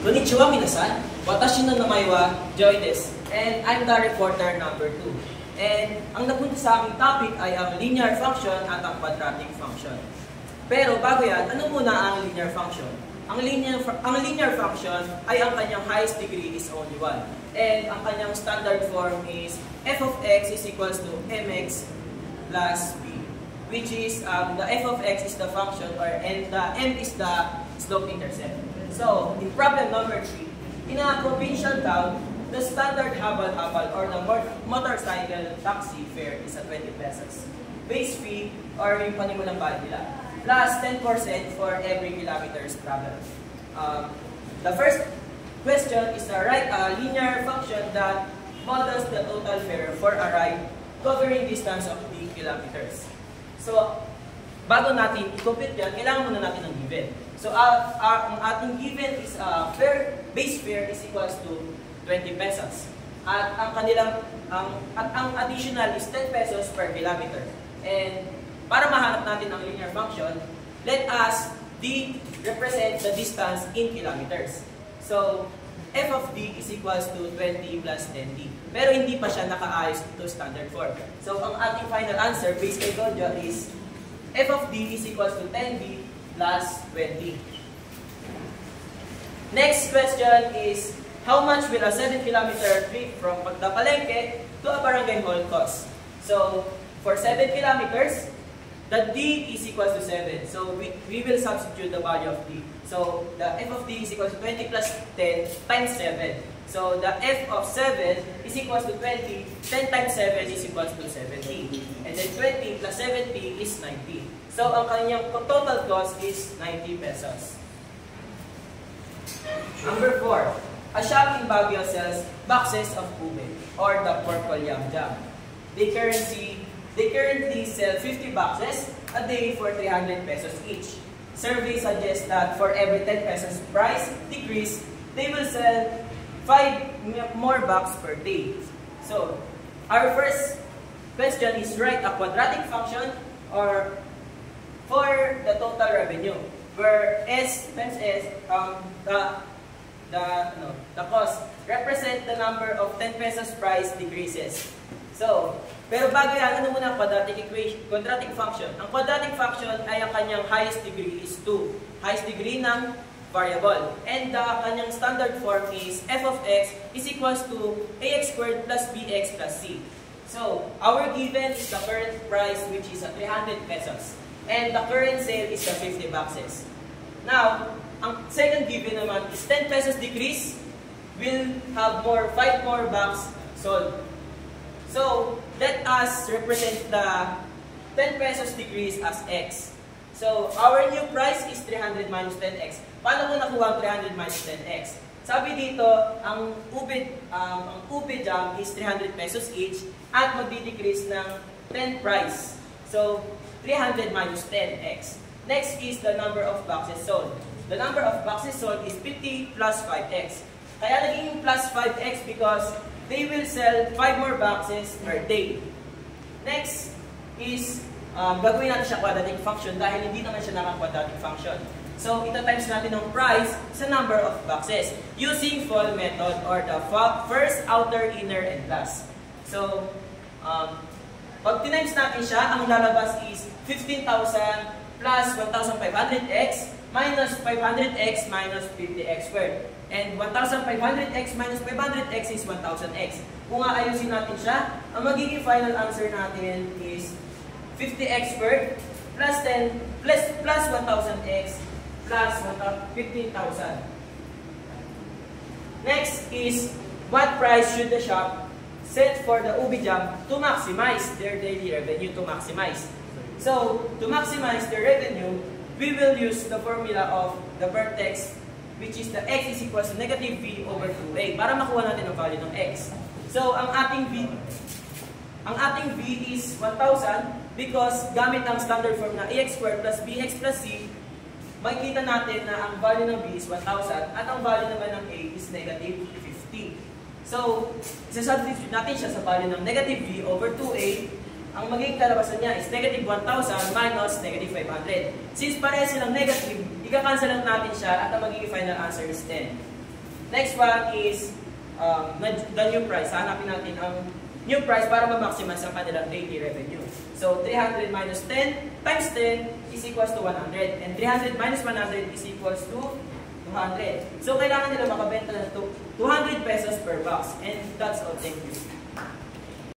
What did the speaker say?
Konnichiwa minasan, watashi no namae wa Joy desu, and I'm the reporter number 2. And ang napunta sa aking topic ay ang linear function at ang quadratic function. Pero bago yan, ano muna ang linear function? Ang linear function ay ang kanyang highest degree is only 1. And ang kanyang standard form is f of x is equals to mx plus b. Which is, the f of x is the function and the m is the slope intercept. So, in problem number 3, in a provincial town, the standard habal-habal or the motorcycle taxi fare is at 20 pesos. Base fee or yung panimulang bayad nila, plus 10% for every kilometers traveled. The first question is to write a linear function that models the total fare for a ride covering distance of 3 kilometers. So, bago natin i-compute yan, kailangan muna natin ng given. So, ang ating given is base fare is equals to 20 pesos. At ang additional is 10 pesos per kilometer. And para mahanap natin ang linear function, let us d represent the distance in kilometers. So, f of d is equals to 20 plus 10d. Pero hindi pa siya nakaayos to standard form. So, ang ating final answer based kay Donjo is f of d is equals to 10d plus 20. Next question is, how much will a 7-kilometer trip from Pagdapalengke to a barangay hall cost? So, for 7 kilometers, the d is equals to 7. So, we will substitute the value of d. So, the f of d is equals to 20 plus 10 times 7. So, the f of 7 is equals to 20. 10 times 7 is equals to 70. And then 20 plus 70 is 90. So, ang kanyang total cost is 90 pesos. Number 4. A shop in Baguio sells boxes of ube or the purple yam jam. They currently sell 50 boxes a day for 300 pesos each. Survey suggests that for every 10 pesos price decrease, they will sell 5 more boxes per day. So, our first question is write a quadratic function or for the total revenue, where S times S, the cost represent the number of 10 pesos price decreases. So, pero bago yan, ano muna ang quadratic function? Ang quadratic function ay ang kanyang highest degree is 2. Highest degree ng variable. And the kanyang standard form is f of x is equals to ax squared plus bx plus c. So, our given is the current price which is 300 pesos. And the current sale is the 50 boxes. Now, ang second given naman is 10 pesos decrease will have 5 more boxes sold. So, let us represent the 10 pesos decrease as x. So, our new price is 300 minus 10x. Paano ko nakuha ang 300 minus 10x? Sabi dito, ang ube jam is 300 pesos each at magdi-decrease ng 10 price. So, 300 minus 10x. Next is the number of boxes sold. The number of boxes sold is 50 plus 5x. Kaya naging plus 5x because they will sell 5 more boxes per day. Next is, gagawin natin siya quadratic function dahil hindi naman siya naka-quadratic function. So, ita-times natin ang price sa number of boxes using FOL method or the first, outer, inner, and last. So, pag tinimes natin siya, ang lalabas is 15,000 plus 1,500x minus 500x minus 50x squared. And 1,500x minus 500x is 1,000x. Kung aayusin natin siya, ang magiging final answer natin is 50x squared plus 10 plus 1,000x plus 15,000. Next is, what price should the shop set for the ube jam to maximize their daily revenue to maximize? So, to maximize their revenue, we will use the formula of the vertex, which is the x is equals to negative v over 2a para makuha natin ang value ng x. So, ang ating v is 1,000 because gamit ang standard form na ax squared plus bx plus c, makikita natin na ang value ng b is 1,000 at ang value naman ng a is negative 50. So, isa-substitute natin siya sa value ng negative v over 2a. Ang magiging kalabasan niya is negative 1,000 minus negative 500. Since pareha silang negative, ika-cancel lang natin siya at ang magiging final answer is 10. Next one is the new price. Hanapin natin ang new price para ma-maximize ang kanilang daily revenue. So, 300 minus 10 times 10 is equals to 100. And 300 minus 100 is equals to 200. So, kailangan nila makabenta na 200 pesos per box. And that's all. Thank you.